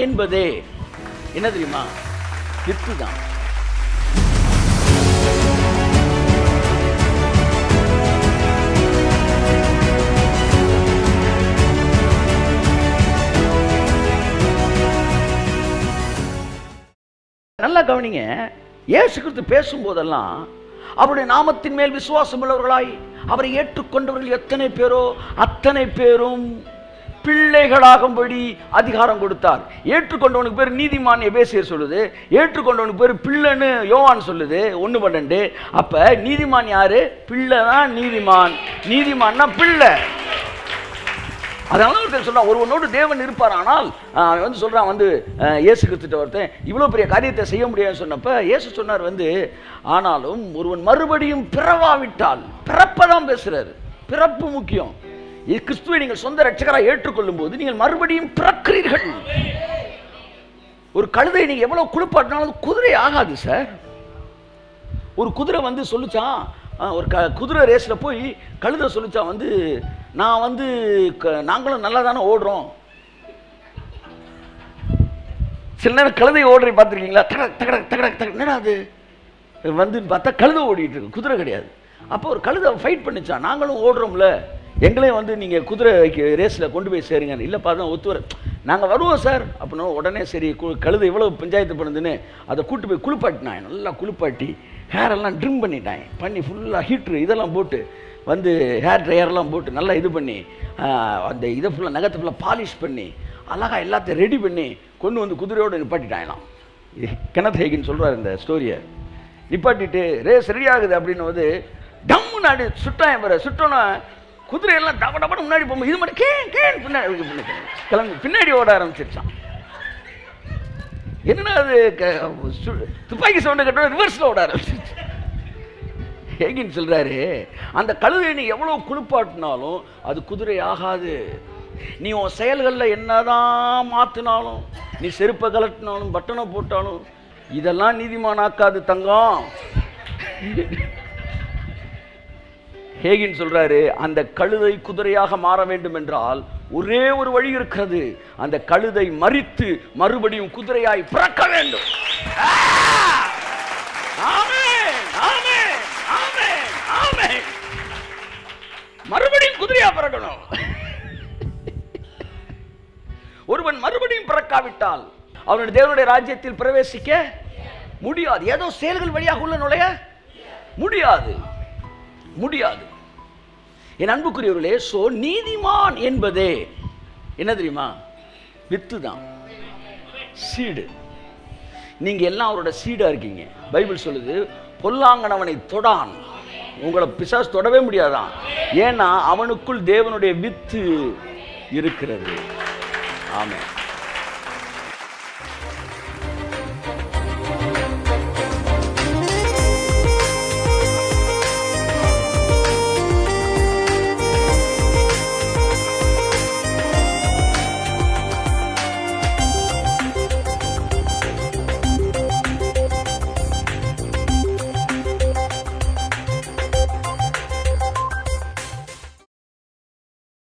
என்பதே என்ன தெரியுமா? வித்து தான். நல்லா கவனிங்க. இயேசு கிறிஸ்து பேசும்போதெல்லாம் அவருடைய நாமத்தின் மேல் விசுவாசம் உள்ளவர்களாய் அவரை ஏற்றுக்கொண்டவர்கள் எத்தனை பேரோ அத்தனை பேரும் பிள்ளைகளாகும்படி அதிகாரம் கொடுத்தார். ஏற்றுக்கொண்டவனுக்கு பேர் நீதிமான் எபேசியர் சொல்லுது, ஏற்றுக்கொண்டவனுக்கு பேர் பிள்ளைன்னு யோவான் சொல்லுது 1:12. அப்ப நீதிமான் யாரு? பிள்ளை தான் நீதிமான். நீதிமான்னா பிள்ளை. அதனால ஒருத்தர் சொல்றான், ஒருவனோடு தேவன் இருப்பார். ஆனால் வந்து சொல்றான், வந்து இயேசு கிறிஸ்துட்ட ஒருத்தன் இவ்வளவு பெரிய காரியத்தை செய்ய முடியாதுன்னு சொன்னப்ப இயேசு சொன்னார், வந்து ஆனாலும் ஒருவன் மறுபடியும் பிறவாவிட்டால், பிறப்பதான் பேசுறாரு, பிறப்பு முக்கியம். கிறிஸ்துவை நீங்கள் சொந்த ரட்சகராக ஏற்றுக்கொள்ளும் போது நீங்கள் மறுபடியும் பிறக்கிறீர்கள். ஒரு கழுதை நீங்க எவ்வளவு குளிப்பாட்டினாலும் குதிரை ஆகாது சார். ஒரு குதிரை வந்து சொல்லிச்சான், ஒரு குதிரை ரேஸில் போய் கழுதை சொல்லிச்சான், வந்து நான் வந்து நாங்களும் நல்லா தானே ஓடுறோம். சில நேரம் கழுதை ஓடுற பார்த்துருக்கீங்களா? என்னடா அது வந்து பார்த்தா கழுதை ஓடிட்டு இருக்கு, குதிரை கிடையாது. அப்போ ஒரு கழுதை ஃபைட் பண்ணிச்சான், நாங்களும் ஓடுறோம்ல, எங்களையும் வந்து நீங்கள் குதிரை ரேஸில் கொண்டு போய் சேருங்க. இல்லைப்பா தான் ஒத்து வர, நாங்கள் வருவோம் சார் அப்படின்னா உடனே சரி. கழுதை இவ்வளோ பஞ்சாயத்து பண்ணுதுன்னு அதை கூட்டு போய் குளிப்பாட்டினான். நல்லா குளிப்பாட்டி ஹேரெல்லாம் ட்ரிம் பண்ணிட்டான். பண்ணி ஃபுல்லாக ஹீட்ரு இதெல்லாம் போட்டு வந்து ஹேர் ட்ரையர்லாம் போட்டு நல்லா இது பண்ணி அந்த இதை ஃபுல்லாக நகத்தை ஃபுல்லாக பாலிஷ் பண்ணி அழகாக எல்லாத்தையும் ரெடி பண்ணி கொண்டு வந்து குதிரையோடு நிப்பாட்டிட்டாங்களாம். கெனத் ஹேகின் சொல்கிறார் இந்த ஸ்டோரியை. நிப்பாட்டிட்டு ரேஸ் ரெடி ஆகுது அப்படின்னு வந்து டம்முன்னு அடி சுட்டான். பிற சுட்டோன்னா குதிரையெல்லாம் டப டபன்னு முன்னாடி போகும்போது இது மட்டும் கேன் பின்னாடி கிளம்பி பின்னாடி ஓட ஆரம்பிச்சிருச்சான். என்னன்னா அது துப்பாக்கி சவுண்டு கட்டோட ரிவர்ஸில் ஓட ஆரம்பிச்சிருச்சு. ஹேகின் சொல்றாரு, அந்த கழுதை நீ எவ்வளவு குளிப்பாட்டினாலும் அது குதிரை ஆகாது. நீ உன் செயல்களில் என்னதான் மாத்தினாலும், நீ செருப்பை கலட்டினாலும் பட்டனை போட்டாலும் இதெல்லாம் நீதிமானாக்காது தங்கம். ஹேகின் சொல்றாரு, அந்த கழுதை குதிரையாக மாற வேண்டும் என்றால் ஒரே ஒரு வழி இருக்கிறது. அந்த கழுதை மரித்து மறுபடியும் குதிரையாய் பிறக்க வேண்டும். மறுபடியும் குதிரையா பிறக்கணும். ஒருவன் மறுபடியும் பிறக்காவிட்டால் அவனுடைய தேவனுடைய ராஜ்யத்தில் பிரவேசிக்க முடியாது. ஏதோ செயல்கள் வழியாக உள்ள நுழைய முடியாது முடியாது. என் அன்புக்குரியவர்களே, சோ நீதிமான் என்பதே என்ன தெரியுமா? வித்து தான், சீடு. நீங்க எல்லாம் அவரோட சீடா இருக்கீங்க. பைபிள் சொல்லுது, பொல்லாங்கனவனை தொடான், உங்களை பிசாசு தொடவே முடியாதான். ஏன்னா அவனுக்குள் தேவனுடைய வித்து இருக்கிறது. ஆமென்.